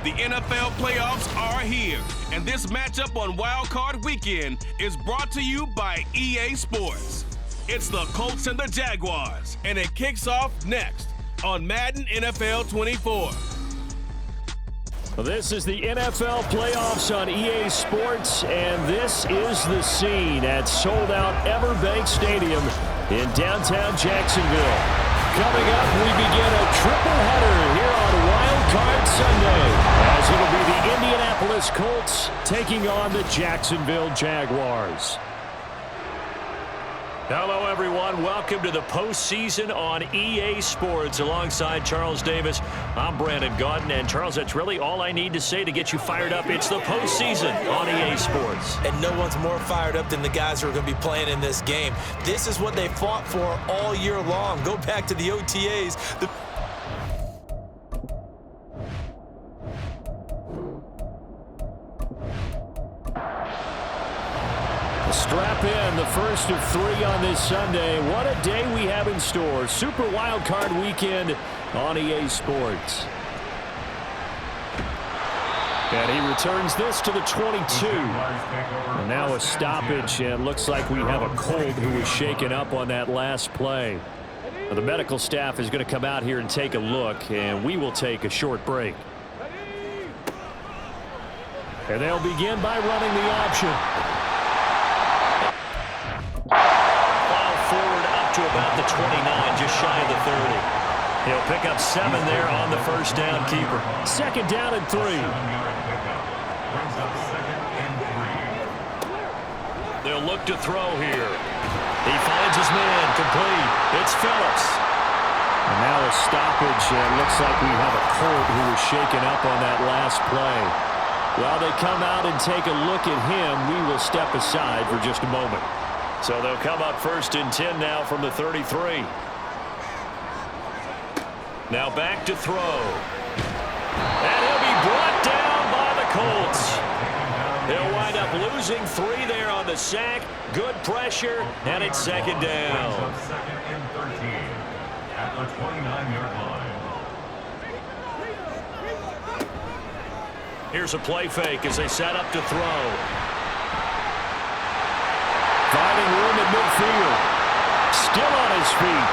The NFL playoffs are here, and this matchup on Wild Card Weekend is brought to you by EA Sports. It's the Colts and the Jaguars, and it kicks off next on Madden NFL 24. This is the NFL playoffs on EA Sports, and this is the scene at sold-out Everbank Stadium in downtown Jacksonville. Coming up, we begin a triple header here on Wild Card Sunday, as it'll be the Indianapolis Colts taking on the Jacksonville Jaguars. Hello, everyone. Welcome to the postseason on EA Sports. Alongside Charles Davis, I'm Brandon Gaudin. And, Charles, that's really all I need to say to get you fired up. It's the postseason on EA Sports. And no one's more fired up than the guys who are going to be playing in this game. This is what they fought for all year long. Go back to the OTAs. Strap in, the first of three on this Sunday. What a day we have in store. Super Wild Card Weekend on EA Sports. And he returns this to the 22. And now a stoppage, and looks like we have a Colt who was shaken up on that last play. Now, the medical staff is going to come out here and take a look, and we will take a short break. And they'll begin by running the option. To about the 29, just shy of the 30. He'll pick up 7 there on the first down keeper. Second down and 3. They'll look to throw here. He finds his man, complete. It's Phillips. And now a stoppage, and looks like we have a Colt who was shaken up on that last play. While they come out and take a look at him, we will step aside for just a moment. So they'll come up first and 10 now from the 33. Now back to throw. And he'll be brought down by the Colts. He'll wind up losing 3 there on the sack. Good pressure, and it's second down. Second and 13 at the 29-yard line. Here's a play fake as they set up to throw. Finding room at midfield. Still on his feet.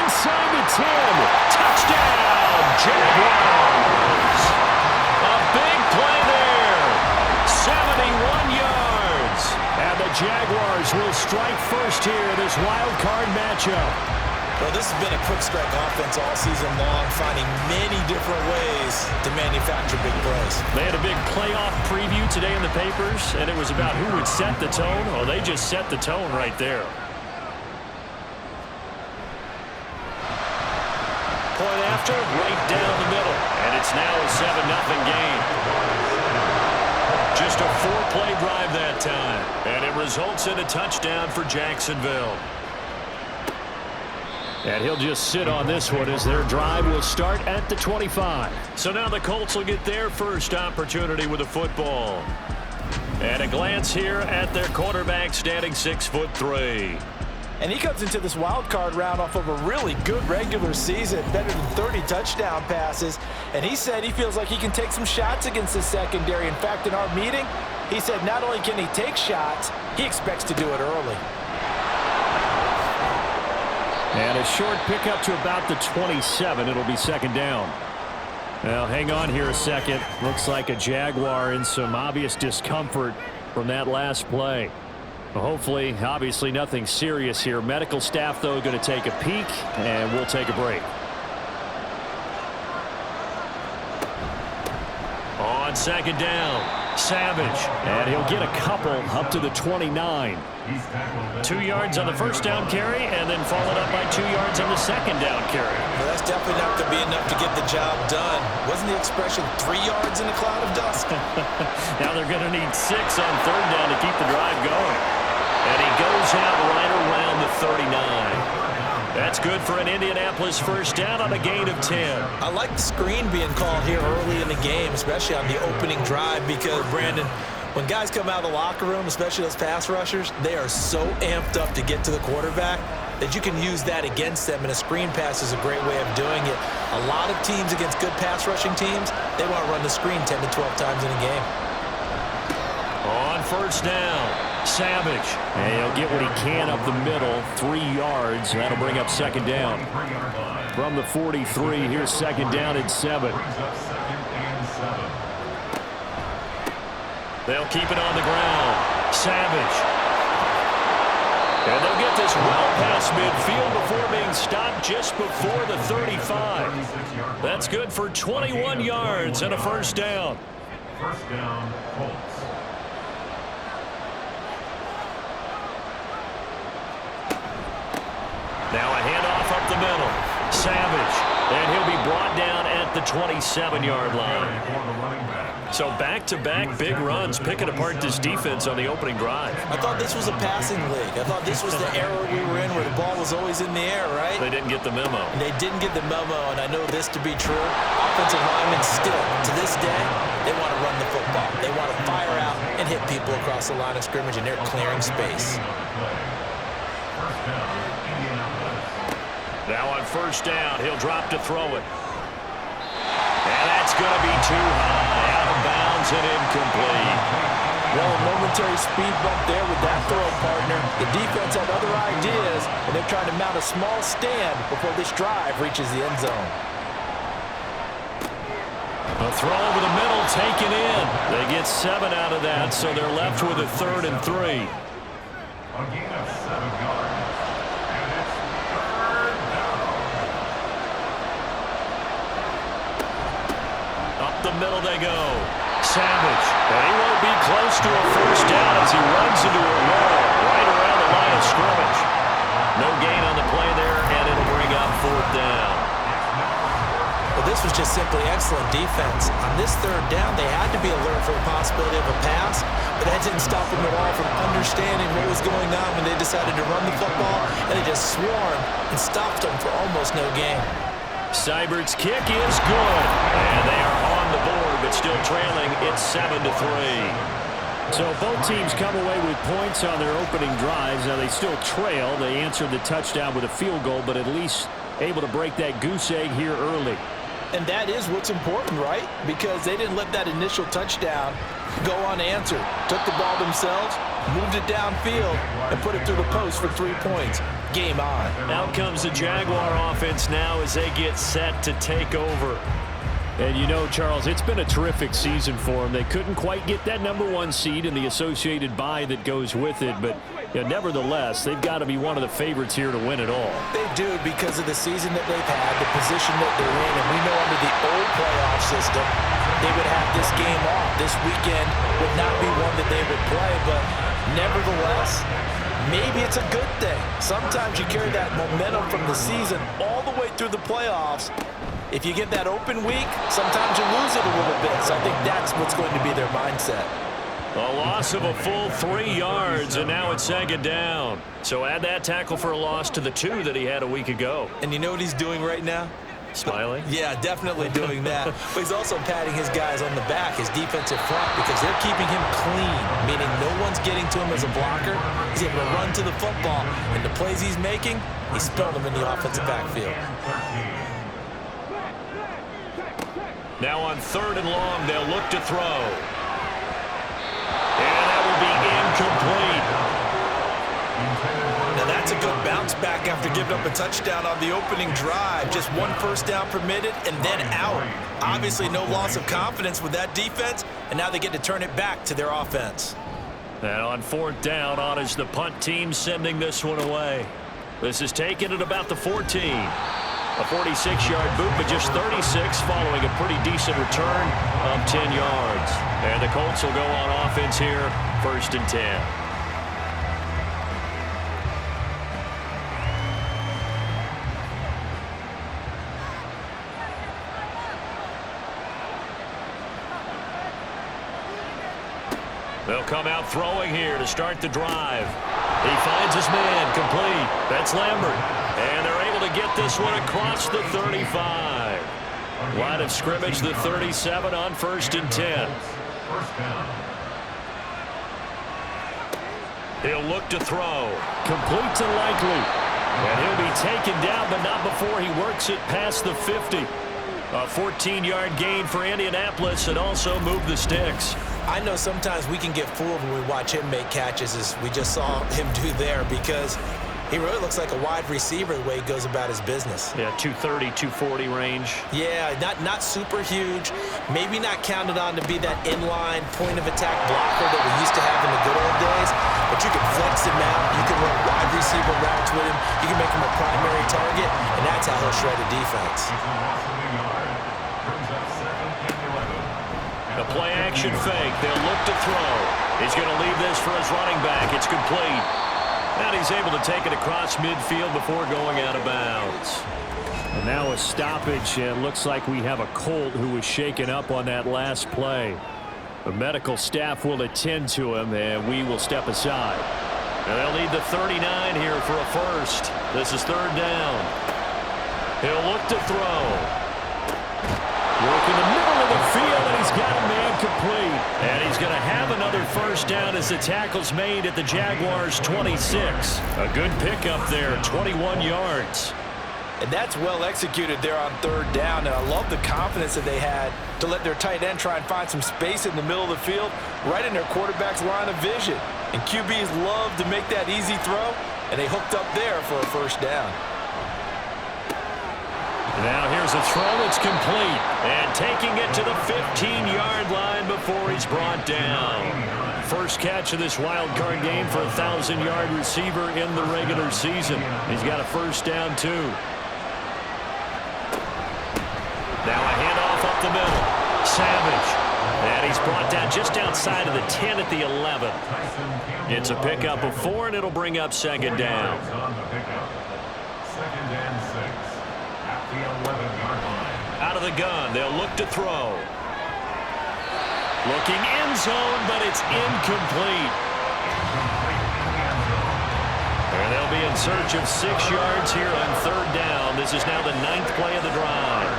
Inside the 10. Touchdown, Jaguars. A big play there. 71 yards. And the Jaguars will strike first here in this wild card matchup. Well, this has been a quick strike offense all season long, finding many different ways to manufacture big plays. They had a big playoff preview today in the papers, and it was about who would set the tone. Well, they just set the tone right there. Point after, right down the middle. And it's now a 7-0 game. Just a 4-play drive that time. And it results in a touchdown for Jacksonville. And he'll just sit on this one as their drive will start at the 25. So now the Colts will get their first opportunity with the football. And a glance here at their quarterback, standing 6'3". And he comes into this wild card round off of a really good regular season, better than 30 touchdown passes. And he said he feels like he can take some shots against the secondary. In fact, in our meeting, he said not only can he take shots, he expects to do it early. And a short pickup to about the 27. It'll be second down. Well, hang on here a second. Looks like a Jaguar in some obvious discomfort from that last play. Well, hopefully, obviously nothing serious here. Medical staff, though, going to take a peek, and we'll take a break. On second down, Savage. And he'll get a couple up to the 29. 2 yards on the first down carry, and then followed up by 2 yards on the second down carry. Well, that's definitely not going to be enough to get the job done. Wasn't the expression 3 yards in a cloud of dust? Now they're going to need 6 on third down to keep the drive going. And he goes out right around the 39. That's good for an Indianapolis first down on a gain of 10. I like the screen being called here early in the game, especially on the opening drive, because, Brandon, when guys come out of the locker room, especially those pass rushers, they are so amped up to get to the quarterback. that you can use that against them, and a screen pass is a great way of doing it. A lot of teams against good pass rushing teams, they want to run the screen 10 to 12 times in a game. On first down, Savage. And he'll get what he can up the middle, 3 yards. That'll bring up second down. From the 43, here's second down and 7. They'll keep it on the ground. Savage. And they'll get this well past midfield before being stopped just before the 35. That's good for 21 yards and a first down. First down, Colts. Now a handoff up the middle. Savage. And he'll be brought down at the 27-yard line. So back-to-back big runs picking apart this defense on the opening drive. I thought this was a passing league. I thought this was the era we were in where the ball was always in the air, right? They didn't get the memo. They didn't get the memo, and I know this to be true. Offensive linemen still, to this day, they want to run the football. They want to fire out and hit people across the line of scrimmage, and they're clearing space. Now on first down, he'll drop to throw it. And that's going to be too high, out of bounds and incomplete. Well, a momentary speed bump there with that throw, partner. The defense had other ideas, and they're trying to mount a small stand before this drive reaches the end zone. A throw over the middle taken in. They get 7 out of that, so they're left with a 3rd and 3. A gain of 7 yards. The middle they go. Savage. And he won't be close to a first down as he runs into a wall right around the line of scrimmage. No gain on the play there, and it'll bring up 4th down. Well, this was just simply excellent defense. On this 3rd down, they had to be alert for the possibility of a pass, but that didn't stop them at all from understanding what was going on when they decided to run the football, and they just swarmed and stopped them for almost no gain. Seibert's kick is good, and they are on the board, but still trailing. It's 7-3. So both teams come away with points on their opening drives. Now they still trail. They answered the touchdown with a field goal, but at least able to break that goose egg here early. And that is what's important, right? Because they didn't let that initial touchdown go unanswered. Took the ball themselves, moved it downfield, and put it through the post for 3 points. Game on. Out comes the Jaguar offense now as they get set to take over. And you know, Charles, it's been a terrific season for them. They couldn't quite get that #1 seed and the associated bye that goes with it, but nevertheless, they've got to be one of the favorites here to win it all. They do, because of the season that they've had, the position that they're in, and we know under the old playoff system, they would have this game off. This weekend would not be one that they would play, but nevertheless, maybe it's a good thing. Sometimes you carry that momentum from the season all the way through the playoffs. If you get that open week, sometimes you lose it a little bit. So I think that's what's going to be their mindset. A loss of a full 3 yards, and now it's 2nd down. So add that tackle for a loss to the 2 that he had a week ago. And you know what he's doing right now? Smiling? Yeah, definitely doing that. But he's also patting his guys on the back, his defensive front, because they're keeping him clean, meaning no one's getting to him as a blocker. He's able to run to the football, and the plays he's making, he's spelling them in the offensive backfield. Now on 3rd and long, they'll look to throw. And that will be incomplete. Now that's a good bounce back after giving up a touchdown on the opening drive. Just 1 first down permitted and then out. Obviously no loss of confidence with that defense, and now they get to turn it back to their offense. And on 4th down, on is the punt team sending this one away. This is taken at about the 14. A 46-yard boot, but just 36 following a pretty decent return of 10 yards. And the Colts will go on offense here, 1st and 10. They'll come out throwing here to start the drive. He finds his man, complete. That's Lambert. And they're able to get this one across the 35. Line of scrimmage, the 37 on 1st and 10. He'll look to throw. Complete to Likely. And he'll be taken down, but not before he works it past the 50. A 14-yard gain for Indianapolis and also move the sticks. I know sometimes we can get fooled when we watch him make catches, as we just saw him do there, because he really looks like a wide receiver the way he goes about his business. Yeah, 230, 240 range. Yeah, not super huge. Maybe not counted on to be that inline point-of-attack blocker that we used to have in the good old days, but you can flex him out. You can run wide receiver routes with him. You can make him a primary target, and that's how he'll shred a defense. The play-action fake. They'll look to throw. He's going to leave this for his running back. It's complete. And he's able to take it across midfield before going out of bounds. And now a stoppage. It looks like we have a Colt who was shaken up on that last play. The medical staff will attend to him, and we will step aside. And they'll need the 39 here for a first. This is third down. He'll look to throw. Work in the middle of the field, and he's got a man complete. And he's going to have another first down as the tackle's made at the Jaguars' 26. A good pickup there, 21 yards. And that's well executed there on third down, and I love the confidence that they had to let their tight end try and find some space in the middle of the field, right in their quarterback's line of vision. And QBs love to make that easy throw, and they hooked up there for a first down. Now here's a throw that's complete, and taking it to the 15-yard line before he's brought down. First catch of this wild card game for a 1,000-yard receiver in the regular season. He's got a first down, too. Now a handoff up the middle. Savage. And he's brought down just outside of the 10 at the 11. It's a pickup of 4, and it'll bring up second down. Out of the gun, they'll look to throw. Looking end zone, but it's incomplete. And they'll be in search of 6 yards here on third down. This is now the 9th play of the drive.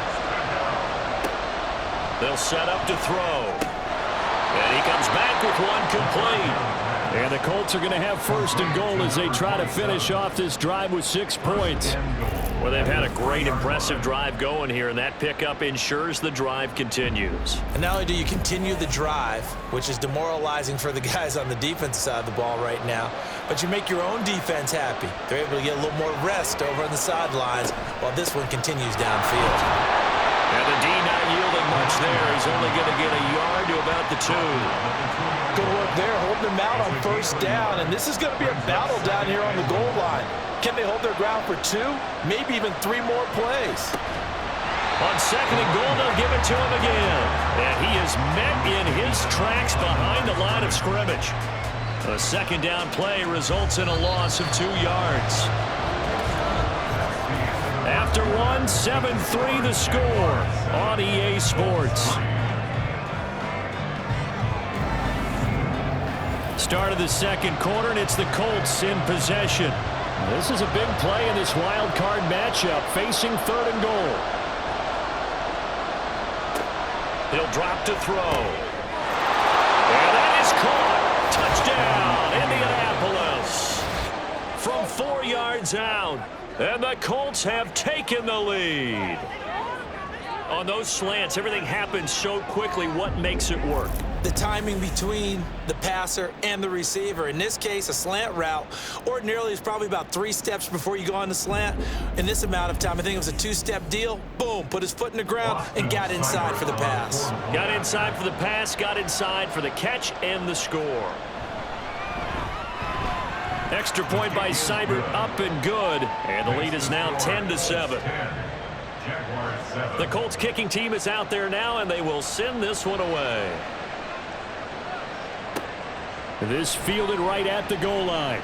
They'll set up to throw. And he comes back with one complete. And the Colts are going to have first and goal as they try to finish off this drive with 6 points. Well, they've had a great, impressive drive going here, and that pickup ensures the drive continues. And not only do you continue the drive, which is demoralizing for the guys on the defensive side of the ball right now, but you make your own defense happy. They're able to get a little more rest over on the sidelines while this one continues downfield. And the D not yielding much there. He's only going to get a yard to about the 2. Good work there, holding them out on first down, and this is going to be a battle down here on the goal line. Can they hold their ground for 2, maybe even 3 more plays? On second and goal, they'll give it to him again. And he is met in his tracks behind the line of scrimmage. A second down play results in a loss of 2 yards. After 1, 7-3 the score on EA Sports. Start of the second quarter, and it's the Colts in possession. This is a big play in this wild card matchup, facing third and goal. He'll drop to throw. And that is caught. Touchdown, Indianapolis. From 4 yards out, and the Colts have taken the lead. On those slants, everything happens so quickly. What makes it work? The timing between the passer and the receiver. In this case, a slant route ordinarily is probably about 3 steps before you go on the slant. In this amount of time, I think it was a 2-step deal. Boom, put his foot in the ground and got inside for the pass. Got inside for the pass, got inside for the catch and the score. Extra point by Seibert, up and good. And the lead is now 10-7. The Colts kicking team is out there now, and they will send this one away. This fielded right at the goal line.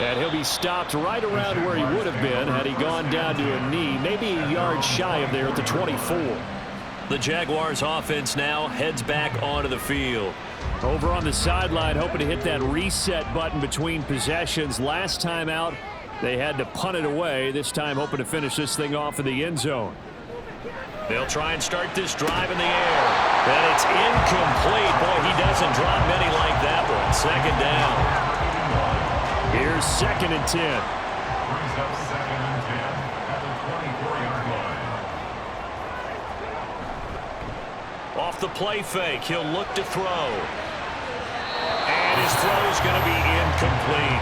And he'll be stopped right around where he would have been had he gone down to a knee, maybe a yard shy of there at the 24. The Jaguars offense now heads back onto the field. Over on the sideline, hoping to hit that reset button between possessions. Last time out, they had to punt it away. This time hoping to finish this thing off in the end zone. They'll try and start this drive in the air. And it's incomplete. Boy, he doesn't drop many like that one. Second down. Here's 2nd and 10. Brings up 2nd and 10 at the 24-yard line. Off the play fake, he'll look to throw. And his throw is going to be incomplete.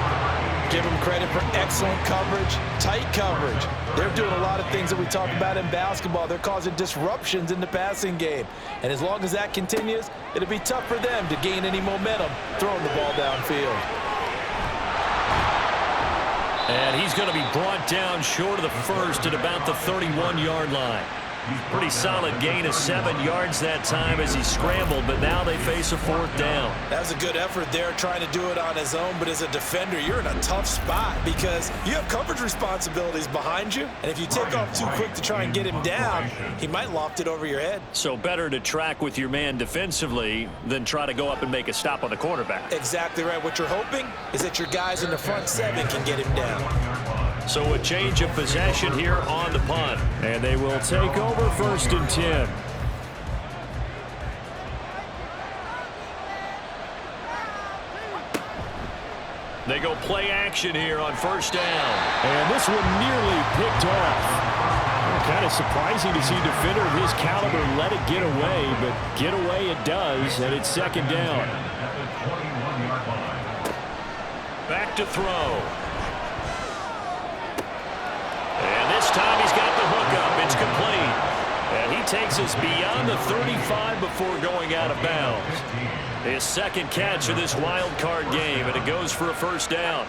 Give them credit for excellent coverage, tight coverage. They're doing a lot of things that we talk about in basketball. They're causing disruptions in the passing game. And as long as that continues, it'll be tough for them to gain any momentum throwing the ball downfield. And he's going to be brought down short of the first at about the 31-yard line. Pretty solid gain of 7 yards that time as he scrambled, but now they face a 4th down. That was a good effort there trying to do it on his own, but as a defender, you're in a tough spot because you have coverage responsibilities behind you, and if you take off too quick to try and get him down, he might loft it over your head. So better to track with your man defensively than try to go up and make a stop on the quarterback. Exactly right. What you're hoping is that your guys in the front 7 can get him down. So a change of possession here on the punt. And they will take over 1st and 10. They go play action here on 1st down. And this one nearly picked off. Kind of surprising to see a defender of his caliber let it get away, but get away it does, and it's 2nd down. Back to throw. And this time he's got the hook up. It's complete. And he takes us beyond the 35 before going out of bounds. His 2nd catch of this wild card game, and it goes for a 1st down.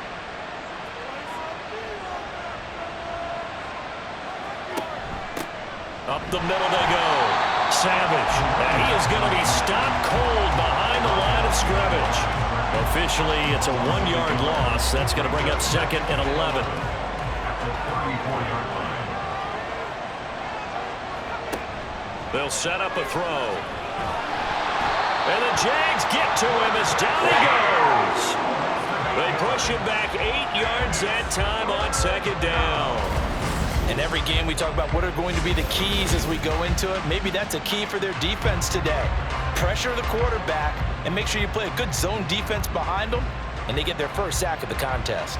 Up the middle they go. Savage. And he is going to be stopped cold behind the line of scrimmage. Officially, it's a 1-yard loss. That's going to bring up 2nd and 11. They'll set up a throw. And the Jags get to him as down he goes. They push him back 8 yards that time on 2nd down. In every game we talk about what are going to be the keys as we go into it. Maybe that's a key for their defense today. Pressure the quarterback and make sure you play a good zone defense behind them, and they get their first sack of the contest.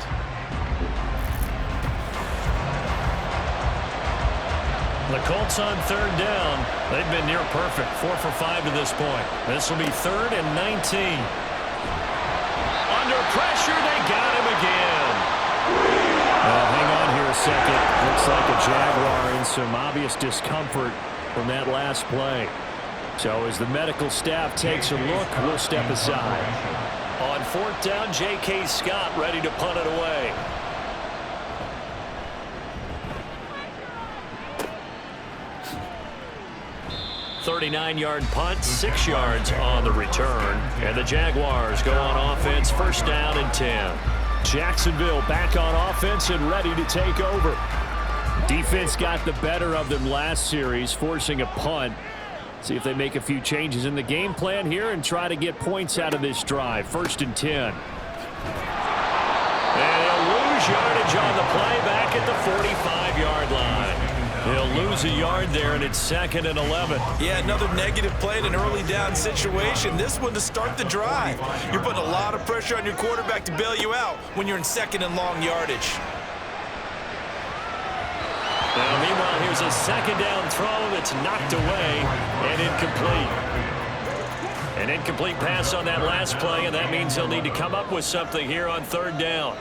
The Colts on 3rd down. They've been near perfect. 4 for 5 to this point. This will be 3rd and 19. Under pressure, they got him again. Hang on here a second. Looks like a Jaguar in some obvious discomfort from that last play. So as the medical staff takes a look, we'll step aside. On 4th down, J.K. Scott ready to punt it away. 39-yard punt, 6 yards on the return. And the Jaguars go on offense, 1st down and 10. Jacksonville back on offense and ready to take over. Defense got the better of them last series, forcing a punt. See if they make a few changes in the game plan here and try to get points out of this drive. 1st and 10. And he'll lose yardage on the play back at the 45-yard line. He'll lose a yard there, and it's 2nd and 11. Yeah, another negative play in an early down situation. This one to start the drive. You're putting a lot of pressure on your quarterback to bail you out when you're in 2nd and long yardage. Now, meanwhile, here's a 2nd down throw that's knocked away and incomplete. An incomplete pass on that last play, and that means they'll need to come up with something here on 3rd down.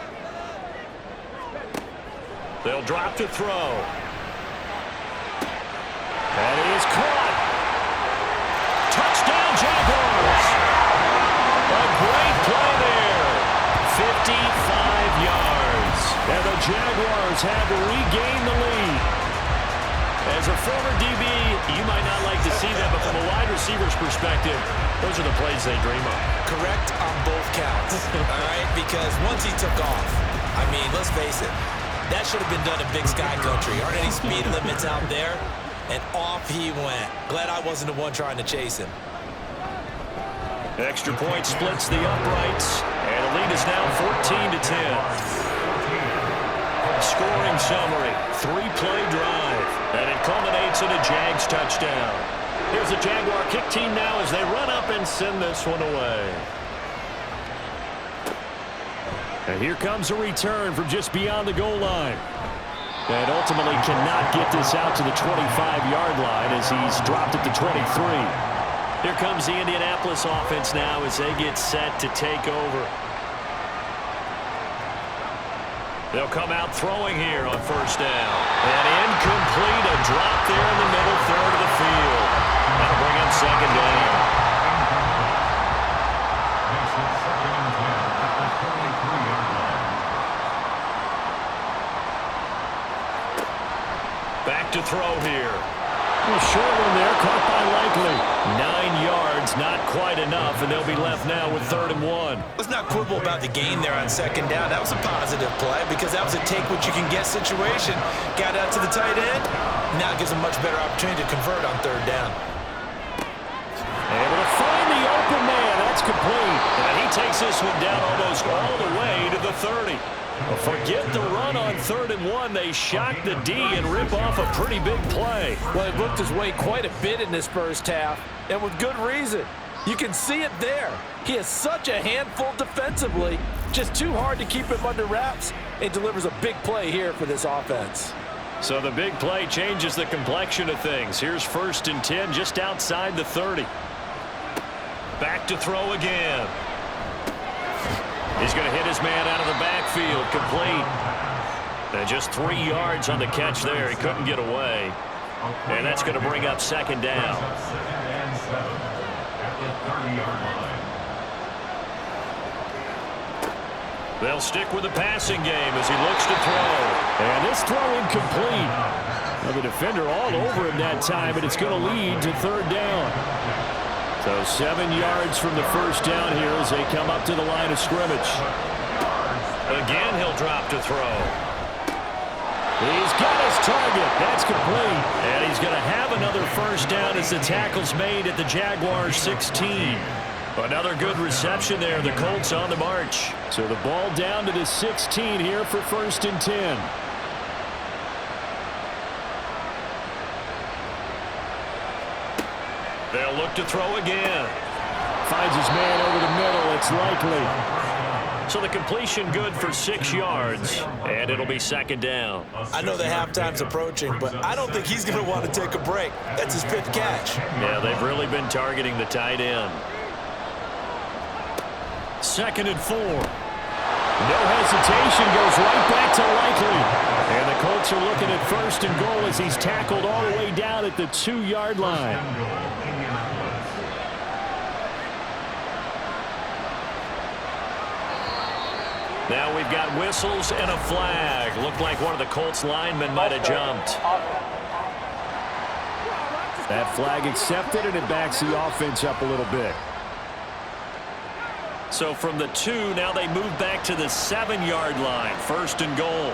They'll drop to throw. And he is caught. Touchdown, Jaguars. A great play there. 55 yards. And the Jaguars have regained the lead. As a former DB, you might not like to see that, but from a wide receiver's perspective, those are the plays they dream of. Correct on both counts, all right? Because once he took off, I mean, let's face it, that should have been done in Big Sky Country. Aren't any speed limits out there? And off he went. Glad I wasn't the one trying to chase him. Extra point splits the uprights, and the lead is now 14 to 10. Scoring summary, 3-play drive, and it culminates in a Jags touchdown. Here's the Jaguar kick team now as they run up and send this one away. And here comes a return from just beyond the goal line. And ultimately cannot get this out to the 25-yard line as he's dropped it to 23. Here comes the Indianapolis offense now as they get set to take over. They'll come out throwing here on first down. And incomplete, a drop there in the middle third of the field. That'll bring up second down. Back to throw here. A short one there, caught by Likely. 9 yards, not quite enough, and they'll be left now with 3rd and 1. Let's not quibble about the gain there on second down. That was a positive play because that was a take-what-you-can-get situation. Got out to the tight end. Now it gives them much better opportunity to convert on 3rd down. Able to find the open man. That's complete. And he takes this one down almost all the way to the 30. Well, forget the run on 3rd and 1. They shock the D and rip off a pretty big play. Well, it looked his way quite a bit in this first half, and with good reason. You can see it there. He has such a handful defensively, just too hard to keep him under wraps, and delivers a big play here for this offense. So the big play changes the complexion of things. Here's 1st and 10 just outside the 30. Back to throw again. He's going to hit his man out of the backfield, complete. And just 3 yards on the catch there. He couldn't get away. And that's going to bring up second down. They'll stick with the passing game as he looks to throw. And this throw incomplete. Well, the defender all over him that time, and it's going to lead to 3rd down. So 7 yards from the first down here as they come up to the line of scrimmage. Again, he'll drop to throw. He's got his target. That's complete. And he's going to have another first down as the tackle's made at the Jaguars 16. Another good reception there. The Colts on the march. So the ball down to the 16 here for 1st and 10. They'll look to throw again. Finds his man over the middle. It's Likely. So the completion good for 6 yards, and it'll be second down. I know the halftime's approaching, but I don't think he's going to want to take a break. That's his 5th catch. Yeah, they've really been targeting the tight end. 2nd and 4. No hesitation, goes right back to Likely. And the Colts are looking at 1st and goal as he's tackled all the way down at the 2-yard line. Now we've got whistles and a flag. Looked like one of the Colts linemen might have jumped. That flag accepted, and it backs the offense up a little bit. So from the 2, now they move back to the 7-yard line. 1st and goal.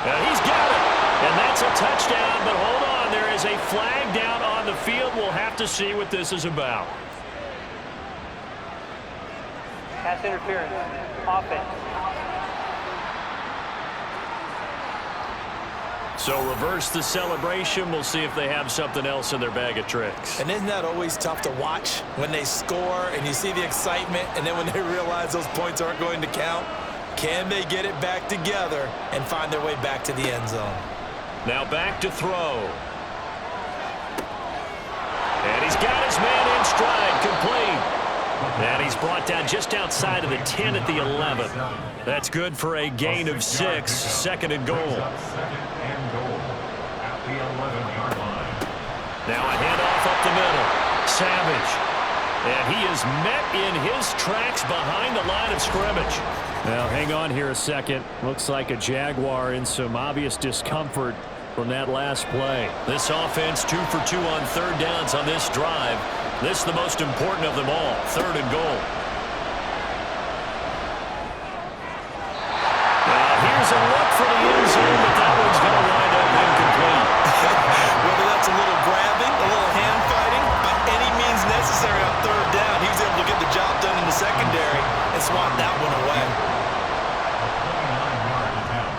And he's got it. And that's a touchdown, but hold on. There is a flag down on the field. We'll have to see what this is about. Pass interference. Offense. So reverse the celebration. We'll see if they have something else in their bag of tricks. And isn't that always tough to watch when they score and you see the excitement, and then when they realize those points aren't going to count? Can they get it back together and find their way back to the end zone? Now back to throw. And he's got his man in stride, complete. And he's brought down just outside of the 10 at the 11. That's good for a gain of 6. 2nd and goal. Now a handoff up the middle. Savage. And he is met in his tracks behind the line of scrimmage. Now hang on here a second. Looks like a Jaguar in some obvious discomfort from that last play. This offense 2 for 2 on 3rd downs on this drive. This is the most important of them all. 3rd and goal. Here's a look for the end zone, but that one's going to wind up incomplete. Whether that's a little grabbing, a little hand fighting, by any means necessary on 3rd down, he was able to get the job done in the secondary and swat that one away.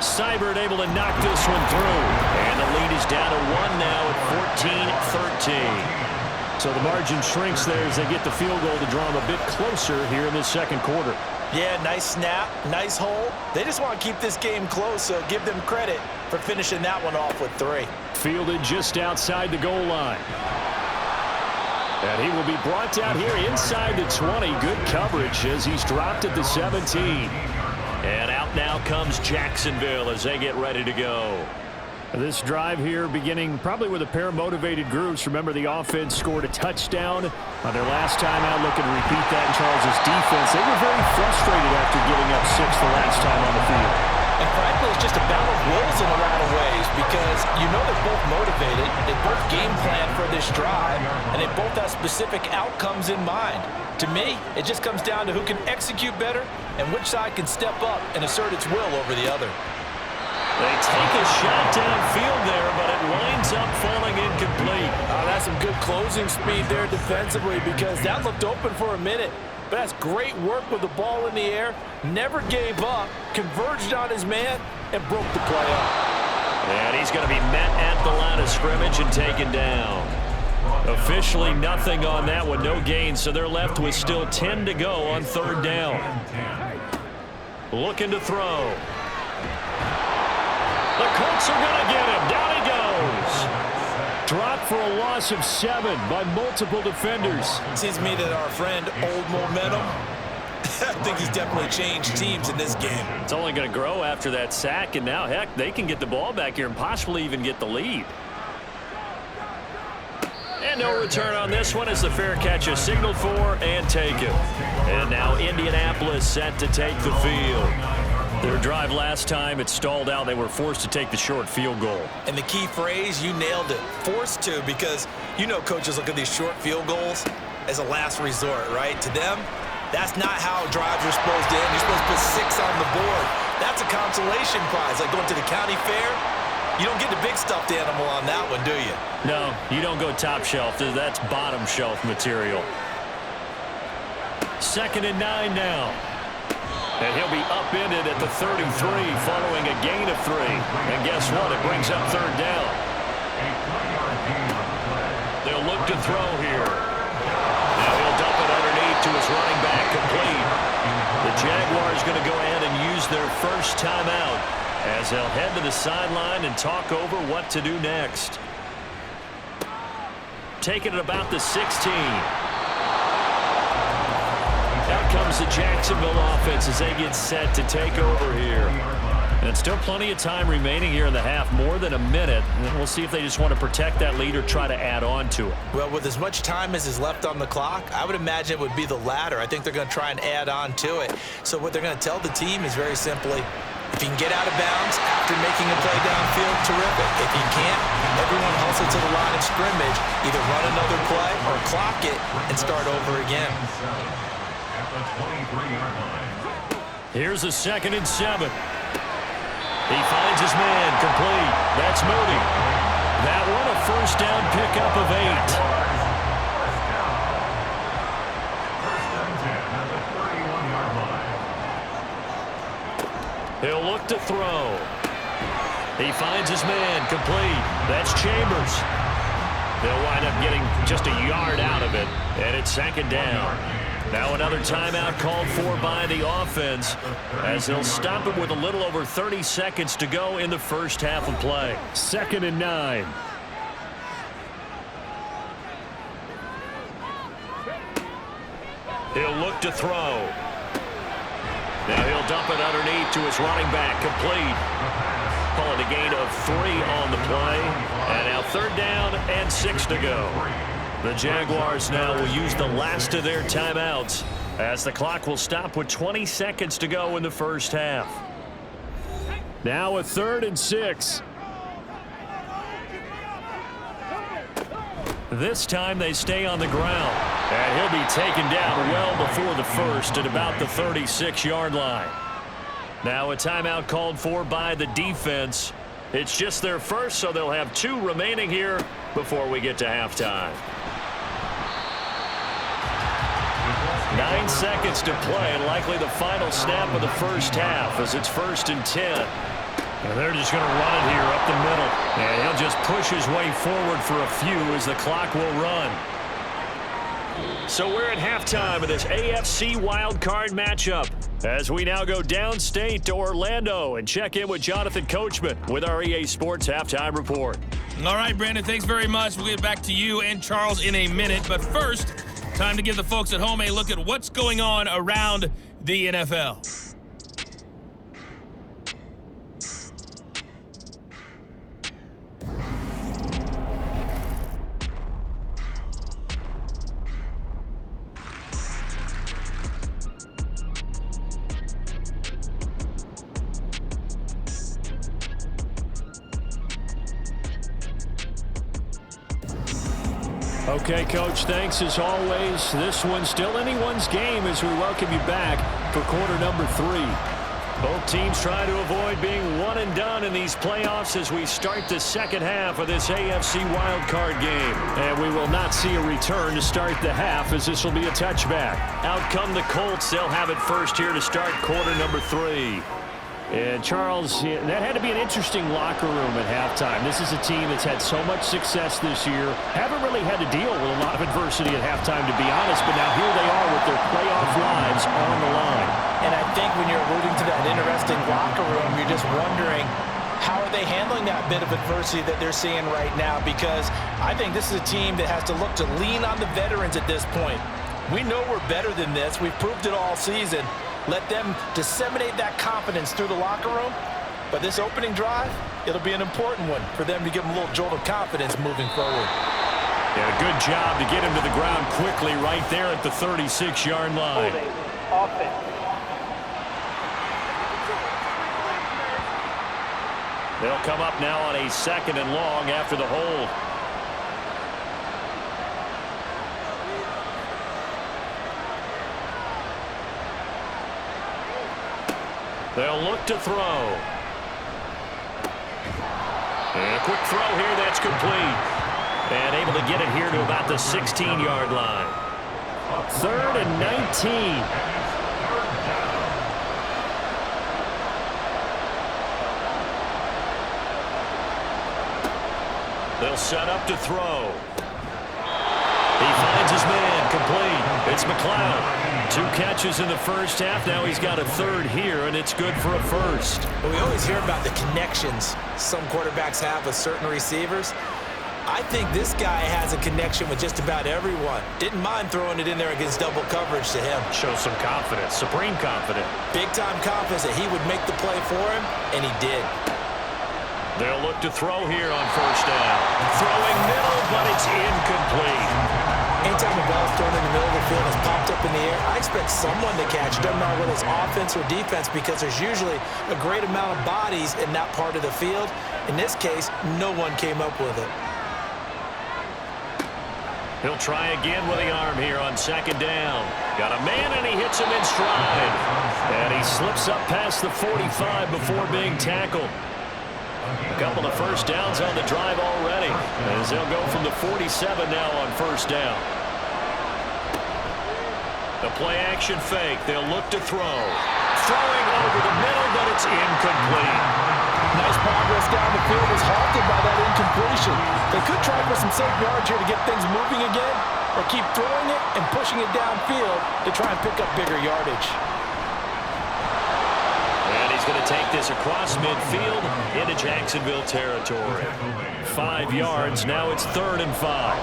Seibert able to knock this one through. And the lead is down to 1 now at 14-13. So the margin shrinks there as they get the field goal to draw them a bit closer here in this second quarter. Yeah, nice snap, nice hole. They just want to keep this game close, so give them credit for finishing that one off with 3. Fielded just outside the goal line. And he will be brought down here inside the 20. Good coverage as he's dropped at the 17. And out now comes Jacksonville as they get ready to go. This drive here beginning probably with a pair of motivated groups. Remember, the offense scored a touchdown on their last time out. Looking to repeat that in Charles' defense. They were very frustrated after giving up 6 the last time on the field. And frankly, it's just a battle of wills in a lot of ways because you know they're both motivated, they both game plan for this drive, and they both have specific outcomes in mind. To me, it just comes down to who can execute better and which side can step up and assert its will over the other. They take a shot downfield there, but it winds up falling incomplete. That's some good closing speed there defensively because that looked open for a minute. But that's great work with the ball in the air. Never gave up, converged on his man, and broke the play up. And he's going to be met at the line of scrimmage and taken down. Officially nothing on that one, no gain, so they're left with still 10 to go on 3rd down. Looking to throw. The Colts are going to get him. Down he goes. Dropped for a loss of 7 by multiple defenders. Seems to me that our friend, Old Momentum, I think he's definitely changed teams in this game. It's only going to grow after that sack, and now, heck, they can get the ball back here and possibly even get the lead. And no return on this one as the fair catch is signaled for and taken. And now Indianapolis set to take the field. Their drive last time, it stalled out. They were forced to take the short field goal. And the key phrase, you nailed it, forced to, because you know coaches look at these short field goals as a last resort, right? To them, that's not how drives are supposed to end. You're supposed to put 6 on the board. That's a consolation prize, like going to the county fair. You don't get the big stuffed animal on that one, do you? No, you don't go top shelf. That's bottom shelf material. 2nd and 9 now. And he'll be upended at the 33 following a gain of 3. And guess what? It brings up 3rd down. They'll look to throw here. Now he'll dump it underneath to his running back, complete. The Jaguars going to go ahead and use their first timeout as they'll head to the sideline and talk over what to do next. Taking it about the 16. Out comes the Jacksonville offense as they get set to take over here. And still plenty of time remaining here in the half, more than a minute. And we'll see if they just want to protect that lead or try to add on to it. Well, with as much time as is left on the clock, I would imagine it would be the latter. I think they're going to try and add on to it. So what they're going to tell the team is very simply, if you can get out of bounds after making a play downfield, terrific. If you can't, everyone hustle to the line of scrimmage, either run another play or clock it and start over again. Here's a 2nd and 7. He finds his man, complete. That's Moody. That one a first down pickup of 8. He'll look to throw. He finds his man, complete. That's Chambers. They'll wind up getting just a yard out of it, and it's 2nd down. Now another timeout called for by the offense as they'll stop it with a little over 30 seconds to go in the first half of play. 2nd and 9. He'll look to throw. Now he'll dump it underneath to his running back, complete. Call it a gain of 3 on the play. And now 3rd down and 6 to go. The Jaguars now will use the last of their timeouts as the clock will stop with 20 seconds to go in the first half. Now a 3rd and 6. This time they stay on the ground. And he'll be taken down well before the first at about the 36-yard line. Now a timeout called for by the defense. It's just their first, so they'll have 2 remaining here before we get to halftime. 9 seconds to play, likely the final snap of the first half as it's 1st and 10. And they're just going to run it here up the middle. And he'll just push his way forward for a few as the clock will run. So we're at halftime of this AFC wildcard matchup as we now go downstate to Orlando and check in with Jonathan Coachman with our EA Sports Halftime Report. All right, Brandon, thanks very much. We'll get back to you and Charles in a minute. But first, time to give the folks at home a look at what's going on around the NFL. Okay, Coach, thanks as always. This one's still anyone's game as we welcome you back for quarter number 3. Both teams trying to avoid being one and done in these playoffs as we start the second half of this AFC wildcard game. And we will not see a return to start the half as this will be a touchback. Out come the Colts. They'll have it first here to start quarter number 3. And, Charles, that had to be an interesting locker room at halftime. This is a team that's had so much success this year. Haven't really had to deal with a lot of adversity at halftime, to be honest, but now here they are with their playoff lives on the line. And I think when you're alluding to that interesting locker room, you're just wondering, how are they handling that bit of adversity that they're seeing right now? Because I think this is a team that has to look to lean on the veterans at this point. We know we're better than this. We've proved it all season. Let them disseminate that confidence through the locker room. But this opening drive, it'll be an important one for them to give them a little jolt of confidence moving forward. Yeah, good job to get him to the ground quickly right there at the 36-yard line. Offense. They'll come up now on a 2nd and long after the hold. They'll look to throw. And a quick throw here, that's complete. And able to get it here to about the 16-yard line. 3rd and 19. They'll set up to throw. He finds his man, complete. It's McLeod. 2 catches in the first half. Now he's got a 3rd here, and it's good for a 1st. Well, we always hear about the connections some quarterbacks have with certain receivers. I think this guy has a connection with just about everyone. Didn't mind throwing it in there against double coverage to him. Shows some confidence, supreme confidence. Big-time confidence that he would make the play for him, and he did. They'll look to throw here on 1st down. Throwing middle, but it's incomplete. Anytime a ball is thrown in the middle of the field and is popped up in the air, I expect someone to catch. Doesn't matter whether it's offense or defense, because there's usually a great amount of bodies in that part of the field. In this case, no one came up with it. He'll try again with the arm here on 2nd down. Got a man, and he hits him in stride. And he slips up past the 45 before being tackled. A couple of 1st downs on the drive already, as they'll go from the 47 now on 1st down. The play-action fake. They'll look to throw. Throwing over the middle, but it's incomplete. Nice progress down the field was halted by that incompletion. They could try for some safe yards here to get things moving again, or keep throwing it and pushing it downfield to try and pick up bigger yardage. And he's going to take this across midfield into Jacksonville territory. 5 yards. Now it's 3rd and 5.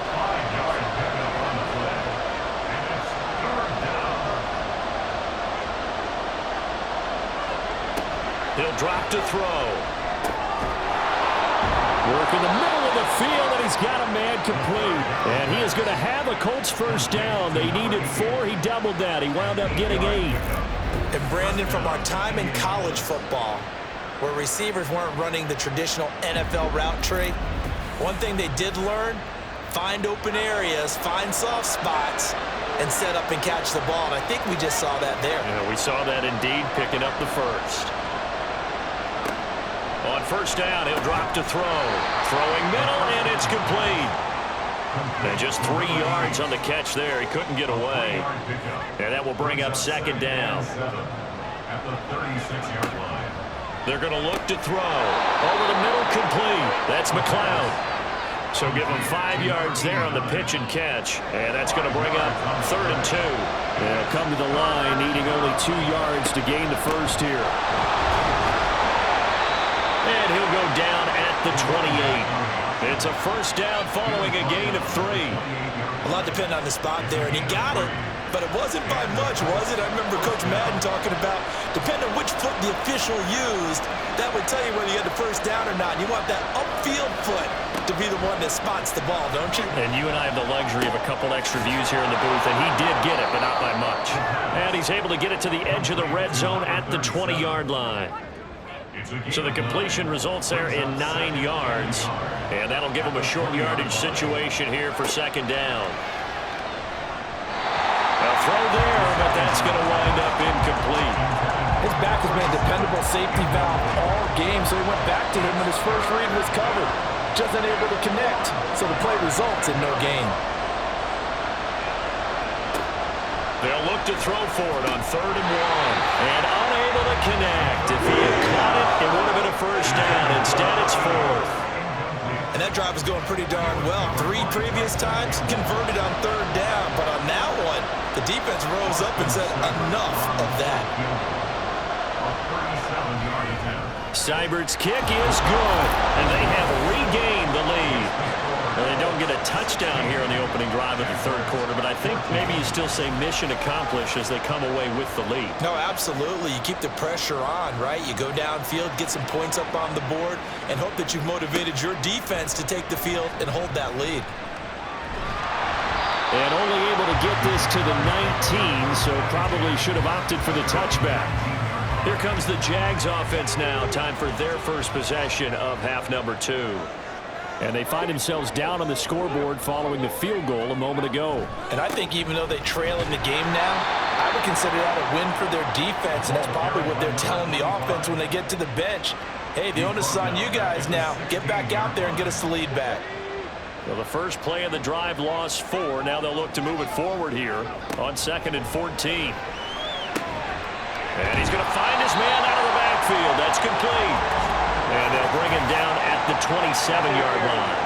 He'll drop to throw. Work in the middle of the field, and he's got a man complete. And he is going to have a Colts 1st down. They needed 4. He doubled that. He wound up getting 8. And Brandon, from our time in college football, where receivers weren't running the traditional NFL route tree, one thing they did learn, find open areas, find soft spots, and set up and catch the ball. And I think we just saw that there. Yeah, we saw that indeed, picking up the 1st. On 1st down, he'll drop to throw. Throwing middle, and it's complete. And just 3 yards on the catch there. He couldn't get away. And that will bring up 2nd down. At the 36-yard line. They're going to look to throw. Over the middle, complete. That's McLeod. So give him 5 yards there on the pitch and catch. And that's going to bring up 3rd and 2. They'll come to the line, needing only 2 yards to gain the first here. And he'll go down at the 28. It's a first down following a gain of 3. A lot depended on the spot there, and he got it, but it wasn't by much, was it? I remember Coach Madden talking about, depending on which foot the official used, that would tell you whether you had the first down or not. You want that upfield foot to be the one that spots the ball, don't you? And you and I have the luxury of a couple extra views here in the booth, and he did get it, but not by much. And he's able to get it to the edge of the red zone at the 20-yard line. So the completion results there in 9 yards, and that'll give him a short yardage situation here for 2nd down. A throw there, but that's going to wind up incomplete. His back has been a dependable safety valve all game, so he went back to him when his first read was covered. Just unable to connect, so the play results in no gain. They'll look to throw for it on 3rd and 1. And unable to connect. If he had caught it, it would have been a first down. Instead, it's 4th. And that drive was going pretty darn well. 3 previous times, converted on 3rd down. But on that one, the defense rose up and said, enough of that. Seibert's kick is good. And they have regained the lead. Well, they don't get a touchdown here in the opening drive of the 3rd quarter, but I think maybe you still say mission accomplished as they come away with the lead. No, absolutely. You keep the pressure on, right? You go downfield, get some points up on the board, and hope that you've motivated your defense to take the field and hold that lead. And only able to get this to the 19, so probably should have opted for the touchback. Here comes the Jags offense now. Time for their first possession of half number 2. And they find themselves down on the scoreboard following the field goal a moment ago. And I think even though they trail in the game now, I would consider that a win for their defense, and that's probably what they're telling the offense when they get to the bench. Hey, the onus is on you guys now. Get back out there and get us the lead back. Well, the first play of the drive lost 4. Now they'll look to move it forward here on 2nd and 14. And he's going to find his man out of the backfield. That's complete. And they'll bring him down at the 27-yard line.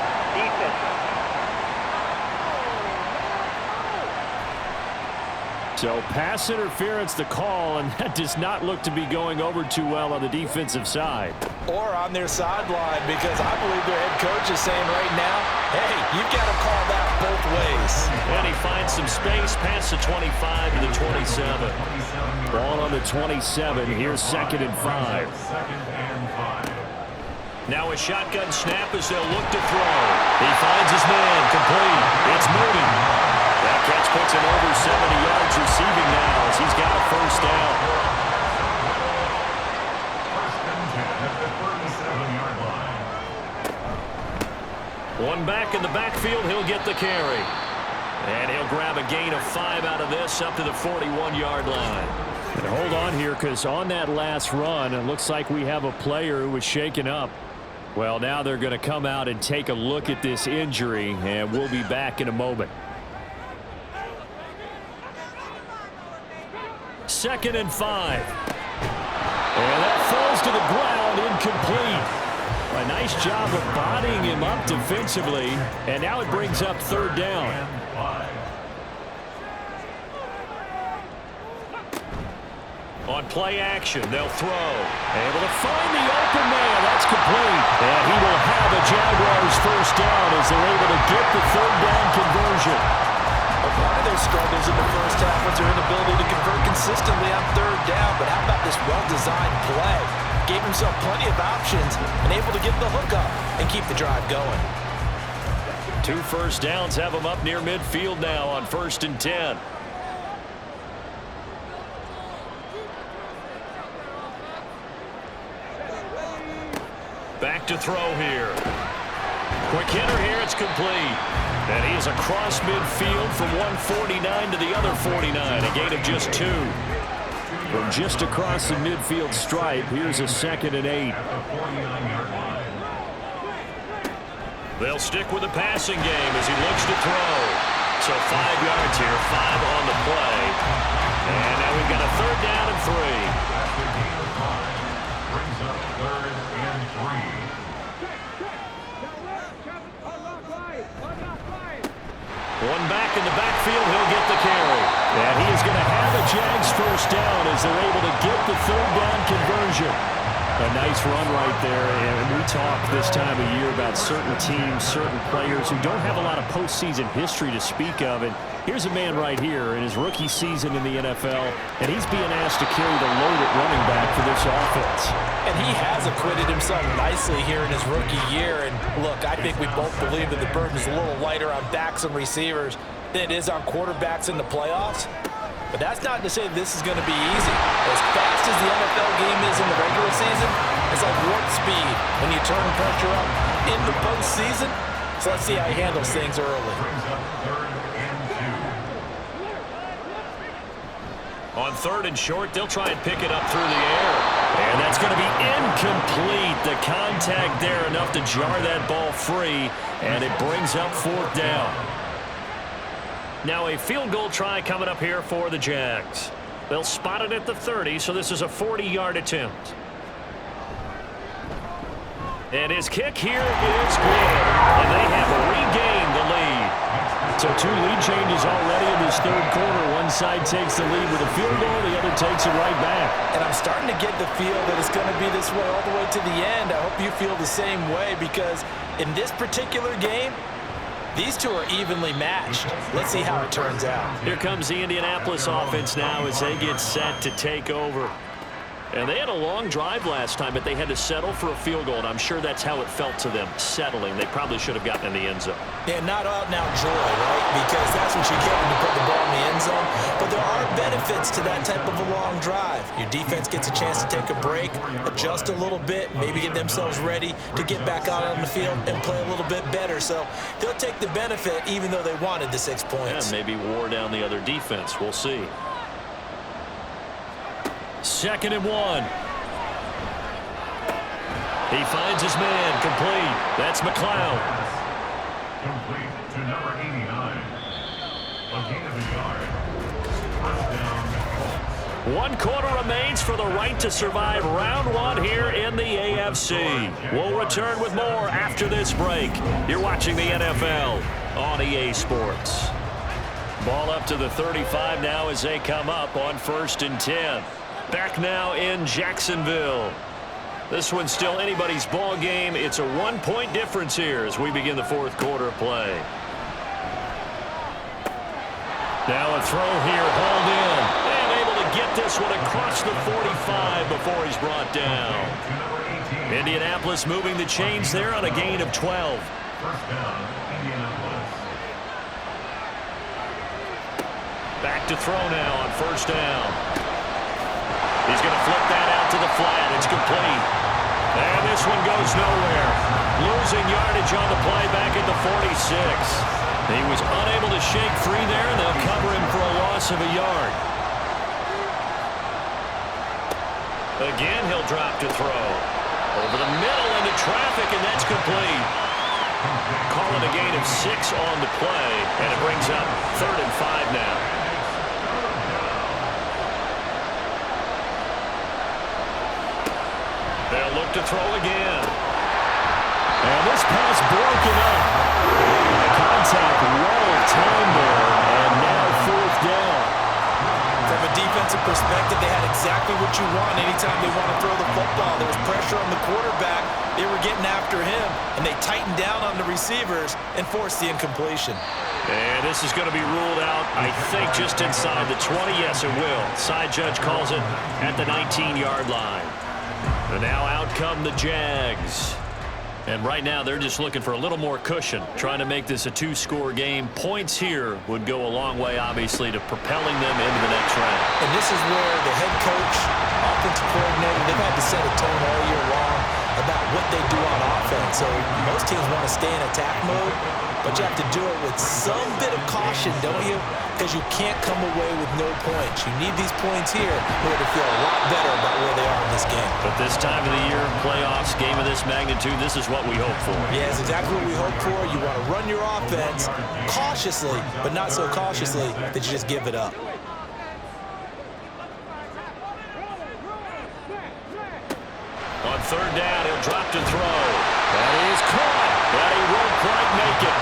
So pass interference the call, and that does not look to be going over too well on the defensive side. Or on their sideline, because I believe their head coach is saying right now, hey, you've got to call that both ways. And he finds some space past the 25 to the 27. Ball on the 27. Here's 2nd and 5. Now a shotgun snap as they'll look to throw. He finds his man, complete. It's Moody. That catch puts him over 70 yards receiving now as he's got a first down. One back in the backfield, he'll get the carry. And he'll grab a gain of 5 out of this up to the 41-yard line. And hold on here, because on that last run, it looks like we have a player who was shaken up. Well, now they're going to come out and take a look at this injury, and we'll be back in a moment. 2nd and 5. And that falls to the ground, incomplete. A nice job of bodying him up defensively, and now it brings up 3rd down. On play action, they'll throw. Able to find the open man. That's complete. And he will have a Jaguars first down as they're able to get the 3rd down conversion. One of their struggles in the first half was their inability to convert consistently on 3rd down. But how about this well-designed play? Gave himself plenty of options and able to get the hook up and keep the drive going. 2 first downs have him up near midfield now on 1st and 10. Back to throw here. Quick hitter here, it's complete. And he is across midfield from 149 to the other 49, a gain of just 2. From just across the midfield stripe, here's a 2nd and 8. They'll stick with the passing game as he looks to throw. So 5 yards here, 5 on the play. And now we've got a 3rd down and 3. Brings up 3rd and 3. back in the backfield. He'll get the carry. And he is going to have a Jags first down as they're able to get the third down conversion. A nice run right there, and we talk this time of year about certain teams, certain players who don't have a lot of postseason history to speak of, and here's a man right here in his rookie season in the NFL, and he's being asked to carry the load at running back for this offense. And he has acquitted himself nicely here in his rookie year, and look, I think we both believe that the burden is a little lighter on backs and receivers than it is on quarterbacks in the playoffs. But that's not to say this is going to be easy. As fast as the NFL game is in the regular season, it's like warp speed when you turn pressure up in the postseason. So let's see how he handles things early. On third and short, they'll try and pick it up through the air. And that's going to be incomplete. The contact there enough to jar that ball free, and it brings up fourth down. Now a field goal try coming up here for the Jags. They'll spot it at the 30, so this is a 40-yard attempt. And his kick here is good. And they have regained the lead. So 2 lead changes already in this third quarter. One side takes the lead with a field goal, the other takes it right back. And I'm starting to get the feel that it's going to be this way all the way to the end. I hope you feel the same way, because in this particular game, these two are evenly matched. Let's see how it turns out. Here comes the Indianapolis offense now as they get set to take over. And they had a long drive last time, but they had to settle for a field goal, and I'm sure that's how it felt to them, settling. They probably should have gotten in the end zone. Yeah, not out and out joy, right? Because that's what you get when you put the ball in the end zone. But there are benefits to that type of a long drive. Your defense gets a chance to take a break, adjust a little bit, maybe get themselves ready to get back out on the field and play a little bit better. So they'll take the benefit even though they wanted the 6 points. Yeah, maybe wore down the other defense. We'll see. 2nd and 1. He finds his man, complete. That's McLeod. Complete to number 89. A gain of a yard. First down. 1 quarter remains for the right to survive round 1 here in the AFC. We'll return with more after this break. You're watching the NFL on EA Sports. Ball up to the 35 now as they come up on 1st and 10. Back now in Jacksonville. This one's still anybody's ball game. It's a 1-point difference here as we begin the 4th quarter play. Now a throw here, hauled in. And able to get this one across the 45 before he's brought down. Indianapolis moving the chains there on a gain of 12. First down, Indianapolis. Back to throw now on 1st down. He's going to flip that out to the flat. It's complete. And this one goes nowhere. Losing yardage on the play back at the 46. He was unable to shake free there, and they'll cover him for a loss of a yard. Again, he'll drop to throw. Over the middle into traffic, and that's complete. Call it a gain of 6 on the play, and it brings up 3rd and 5 now. They'll look to throw again. And this pass broken up. Contact well timed there, and now 4th down. From a defensive perspective, they had exactly what you want anytime they want to throw the football. There was pressure on the quarterback. They were getting after him, and they tightened down on the receivers and forced the incompletion. And this is going to be ruled out, I think, just inside the 20. Yes, it will. Side judge calls it at the 19-yard line. And now out come the Jags. And right now they're just looking for a little more cushion, trying to make this a 2-score game. Points here would go a long way, obviously, to propelling them into the next round. And this is where the head coach, offensive coordinator, they've had to set a tone all year long about what they do on offense. So most teams want to stay in attack mode, but you have to do it with some bit of caution, don't you? Because you can't come away with no points. You need these points here in order to feel a lot better about where they are in this game. But this time of the year, playoffs, game of this magnitude, this is what we hope for. Yeah, it's exactly what we hope for. You want to run your offense cautiously, but not so cautiously that you just give it up. On 3rd down, he'll drop to throw. That is caught, but he won't quite make it.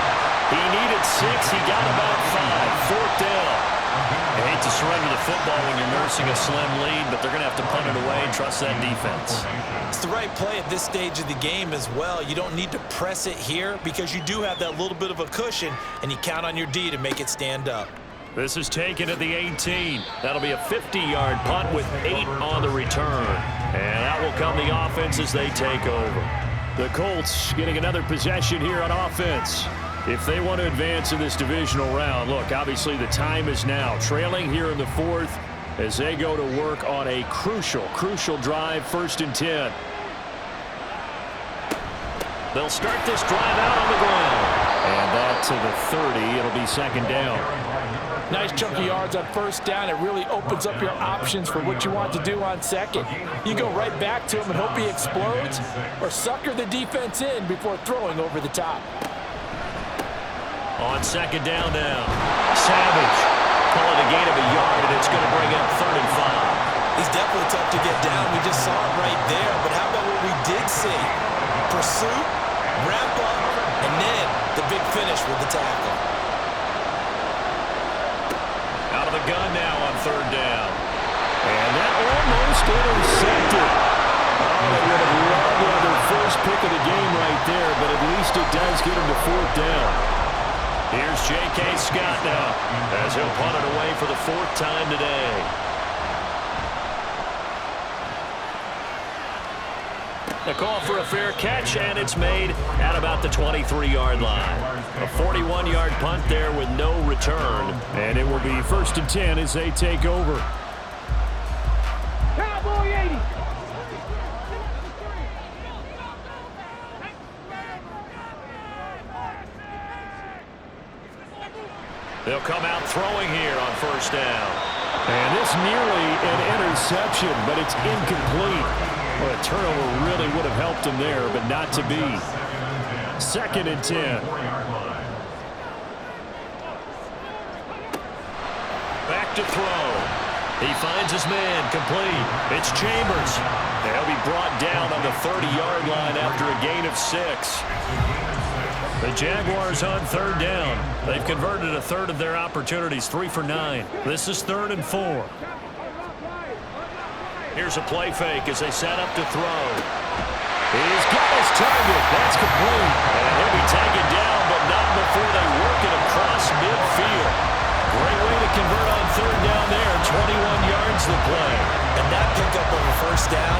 He needed 6. He got about 5. 4th down. I hate to surrender the football when you're nursing a slim lead, but they're going to have to punt it away and trust that defense. It's the right play at this stage of the game as well. You don't need to press it here because you do have that little bit of a cushion, and you count on your D to make it stand up. This is taken at the 18. That'll be a 50-yard punt with 8 on the return. And out will come the offense as they take over. The Colts getting another possession here on offense. If they want to advance in this divisional round, look, obviously the time is now. Trailing here in the 4th as they go to work on a crucial drive, 1st and 10. They'll start this drive out on the ground. And that to the 30. It'll be 2nd down. Nice chunky yards on 1st down. It really opens up your options for what you want to do on 2nd. You go right back to him and hope he explodes, or sucker the defense in before throwing over the top. On 2nd down now, Savage pulling a gain of a yard, and it's going to bring up 3rd and 5. He's definitely tough to get down. We just saw it right there. But how about what we did see? Pursuit, wrap up, and then the big finish with the tackle. Out of the gun now on 3rd down. And that almost intercepted. Oh, they would have loved to have their first pick of the game right there, but at least it does get them to 4th down. Here's J.K. Scott now as he'll punt it away for the 4th time today. The call for a fair catch, and it's made at about the 23-yard line. A 41-yard punt there with no return, and it will be 1st and 10 as they take over. Cowboy 80. They'll come out throwing here on 1st down. And this nearly an interception, but it's incomplete. Well, a turnover really would have helped him there, but not to be. 2nd and 10. Back to throw. He finds his man, complete. It's Chambers. And he'll be brought down on the 30-yard line after a gain of 6. The Jaguars on 3rd down. They've converted a third of their opportunities, 3 for 9. This is 3rd and 4. Here's a play fake as they set up to throw. He's got his target. That's complete. And he'll be taken down, but not before they work it across midfield. Great way to convert on 3rd down there. 21 yards the play. And that pickup of a 1st down,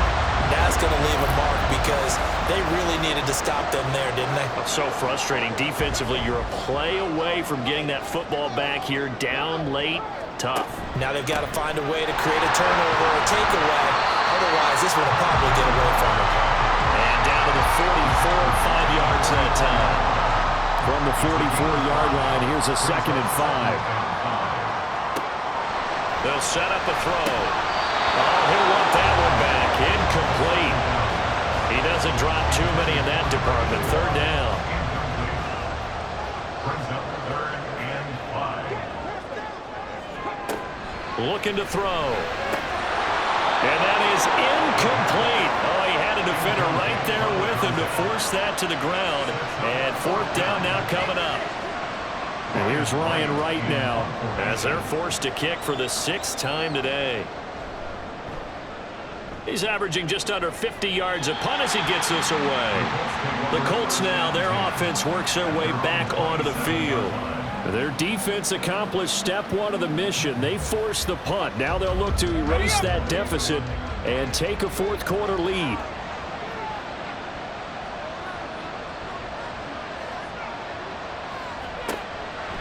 that's going to leave a mark because they really needed to stop them there, didn't they? So frustrating. Defensively, you're a play away from getting that football back here down late. Tough. Now they've got to find a way to create a turnover or a takeaway. Otherwise, this will probably get away from them. And down to the 44, 5 yards that time. From the 44-yard line, here's a 2nd and 5. They'll set up a throw. Oh, he'll want that one back. Incomplete. He doesn't drop too many in that department. 3rd down. Looking to throw. And that is incomplete. Oh, he had a defender right there with him to force that to the ground. And 4th down now coming up. And here's Ryan Wright now as they're forced to kick for the 6th time today. He's averaging just under 50 yards a punt as he gets this away. The Colts now, their offense works their way back onto the field. Their defense accomplished step 1 of the mission. They forced the punt. Now they'll look to erase that deficit and take a 4th quarter lead.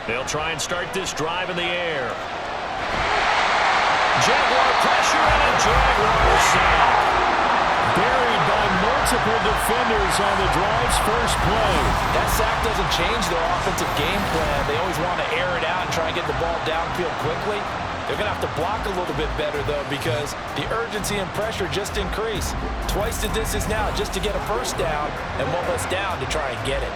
They'll try and start this drive in the air. Jaguar pressure and a Jaguar sack. Buried by multiple defenders on the drive's first play. That sack doesn't change their offensive game plan. They always want to air it out and try and get the ball downfield quickly. They're going to have to block a little bit better, though, because the urgency and pressure just increase. Twice the distance now just to get a 1st down and 1 less down to try and get it.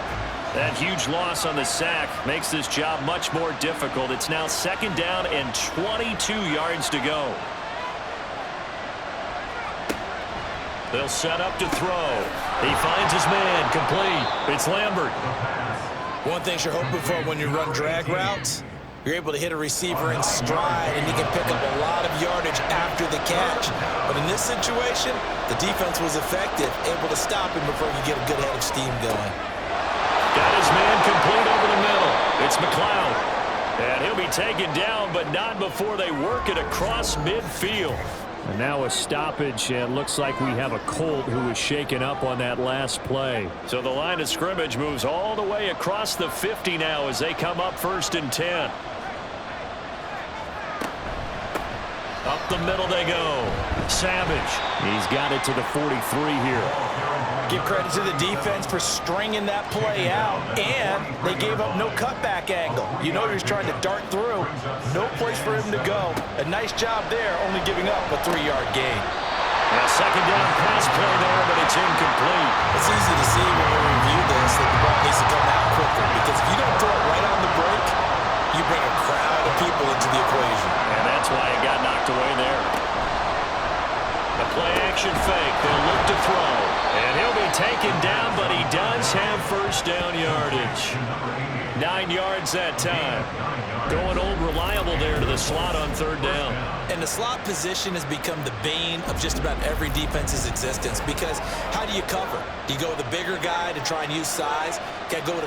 That huge loss on the sack makes this job much more difficult. It's now 2nd down and 22 yards to go. They'll set up to throw. He finds his man, complete. It's Lambert. One thing you're hoping for when you run drag routes, you're able to hit a receiver in stride, and he can pick up a lot of yardage after the catch. But in this situation, the defense was effective, able to stop him before he could get a good head of steam going. Got his man complete over the middle. It's McLeod. And he'll be taken down, but not before they work it across midfield. And now a stoppage, and looks like we have a Colt who was shaken up on that last play. So the line of scrimmage moves all the way across the 50 now as they come up 1st and 10. Up the middle they go. Savage. He's got it to the 43 here. Give credit to the defense for stringing that play out, and they gave up no cutback angle. You know he was trying to dart through. No place for him to go. A nice job there, only giving up a 3-yard gain. A second down pass play there, but it's incomplete. It's easy to see when we review this that the ball needs to come out quicker, because if you don't throw it right on the break, you bring a crowd of people into the equation. And that's why it got knocked away there. The play-action fake. They'll look to throw. And he'll be taken down, but he does have 1st down yardage. 9 yards that time. Going old reliable there to the slot on 3rd down. And the slot position has become the bane of just about every defense's existence, because how do you cover? Do you go with a bigger guy to try and use size? Try to go with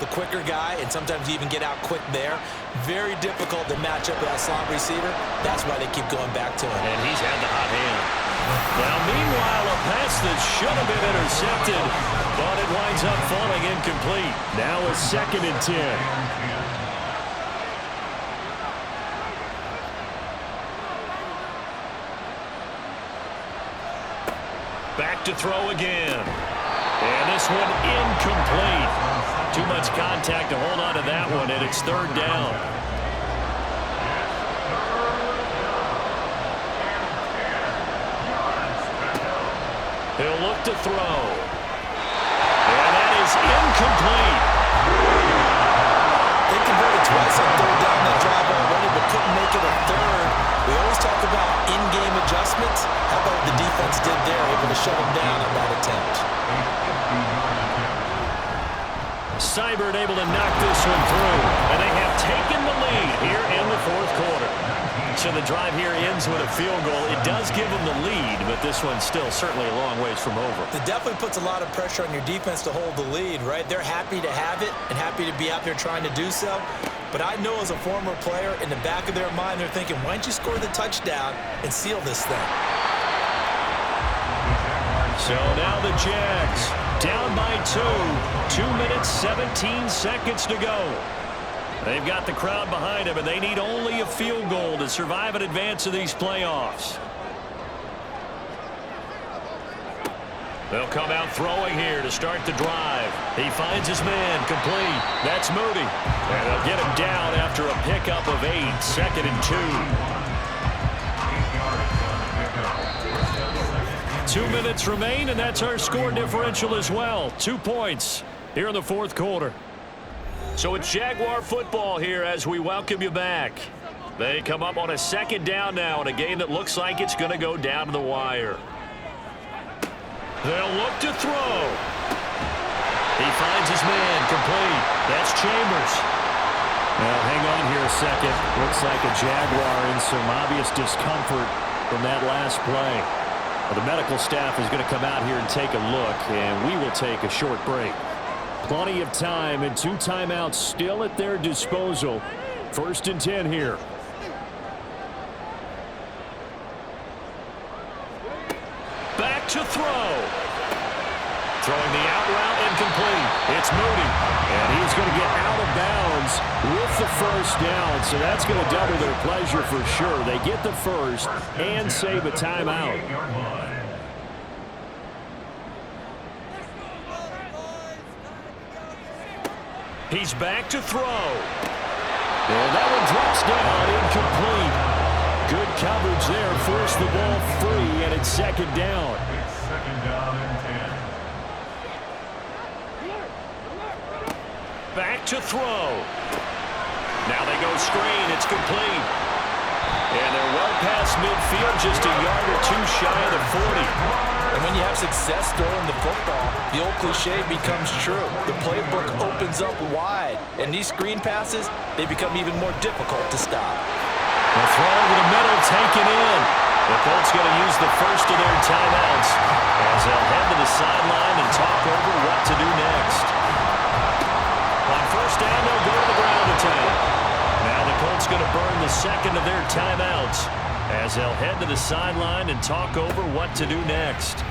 a quicker guy, and sometimes you even get out quick there. Very difficult to match up with that slot receiver. That's why they keep going back to him. And he's had the hot hand. Now, meanwhile, a pass that should have been intercepted, but it winds up falling incomplete. Now a 2nd and 10. Back to throw again. And this one incomplete. Too much contact to hold on to that one, and it's 3rd down. He'll look to throw. And that is incomplete. They converted twice on 3rd down that drive already, but couldn't make it a 3rd. We always talk about in-game adjustments. How about what the defense did there, able to shut them down on that attempt. Seibert able to knock this one through. And they have taken the lead here in the 4th quarter. So the drive here ends with a field goal. It does give them the lead, but this one's still certainly a long ways from over. It definitely puts a lot of pressure on your defense to hold the lead, right? They're happy to have it and happy to be out there trying to do so. But I know as a former player, in the back of their mind, they're thinking, why don't you score the touchdown and seal this thing? So now the Jags down by 2. 2 minutes, 17 seconds to go. They've got the crowd behind them, and they need only a field goal to survive and advance to these playoffs. They'll come out throwing here to start the drive. He finds his man complete. That's Moody. And they'll get him down after a pickup of 8. 2nd and 2. 2 minutes remain, and that's our score differential as well. 2 points here in the 4th quarter. So it's Jaguar football here as we welcome you back. They come up on a 2nd down now in a game that looks like it's going to go down to the wire. They'll look to throw. He finds his man complete. That's Chambers. Now, hang on here a second. Looks like a Jaguar in some obvious discomfort from that last play. Well, the medical staff is going to come out here and take a look, and we will take a short break. Plenty of time and 2 timeouts still at their disposal. 1st and 10 here. Back to throw. Throwing the out route incomplete. It's Moody. And he's going to get out of bounds with the 1st down. So that's going to double their pleasure for sure. They get the 1st and save a timeout. He's back to throw. And that one drops down incomplete. Good coverage there. Forced the ball free, and it's 2nd down. It's 2nd down and 10. Back to throw. Now they go screen. It's complete. And they're well past midfield, just a yard or 2 shy of the 40. And when you have success throwing the football, The old cliche becomes true. The playbook opens up wide, and these screen passes, they become even more difficult to stop. The throw over the middle taken in. The Colts going to use the first of their timeouts as they'll head to the sideline and talk over what to do next. On first down, they'll go to the ground attack. Now the Colts going to burn the second of their timeouts as they'll head to the sideline and talk over what to do next.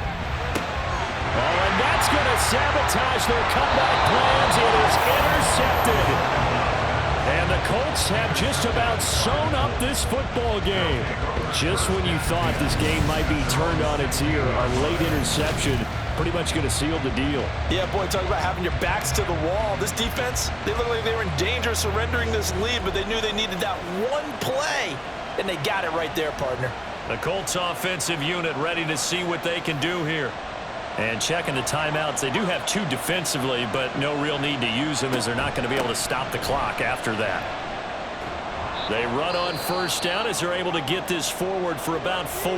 Oh, and that's going to sabotage their comeback plans. It is intercepted. And the Colts have just about sewn up this football game. Just when you thought this game might be turned on its ear, a late interception pretty much going to seal the deal. Yeah, boy, talk about having your backs to the wall. This defense, they look like they were in danger of surrendering this lead, but they knew they needed that one play, and they got it right there, partner. The Colts offensive unit ready to see what they can do here. And checking the timeouts, they do have 2 defensively, but no real need to use them as they're not going to be able to stop the clock after that. They run on first down as they're able to get this forward for about 4.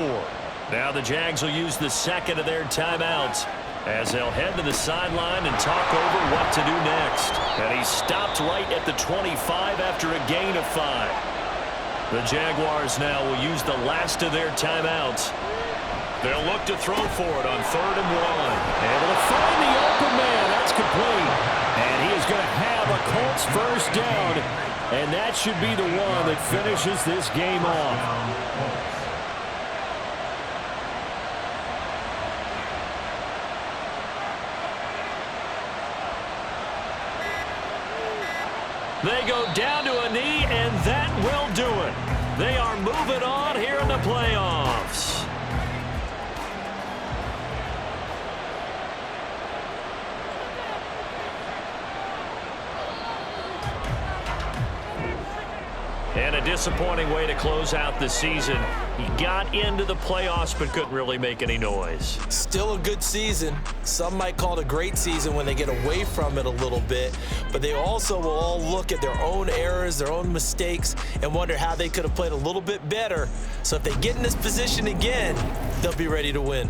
Now the Jags will use the second of their timeouts as they'll head to the sideline and talk over what to do next. And he stopped right at the 25 after a gain of 5. The Jaguars now will use the last of their timeouts. They'll look to throw for it on 3rd and 1. Able to find the open man. That's complete. And he is going to have a Colts first down. And that should be the one that finishes this game off. They go down to a knee, and that will do it. They are moving on here in the playoffs. And a disappointing way to close out the season. He got into the playoffs but couldn't really make any noise. Still a good season. Some might call it a great season when they get away from it a little bit, but they also will all look at their own errors, their own mistakes, and wonder how they could have played a little bit better. So if they get in this position again, they'll be ready to win.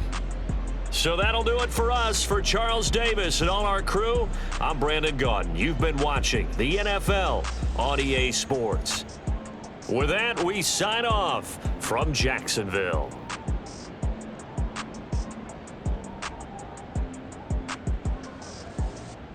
So that'll do it for us. For Charles Davis and all our crew, I'm Brandon Gaudin. You've been watching the NFL on EA Sports. With that, we sign off from Jacksonville.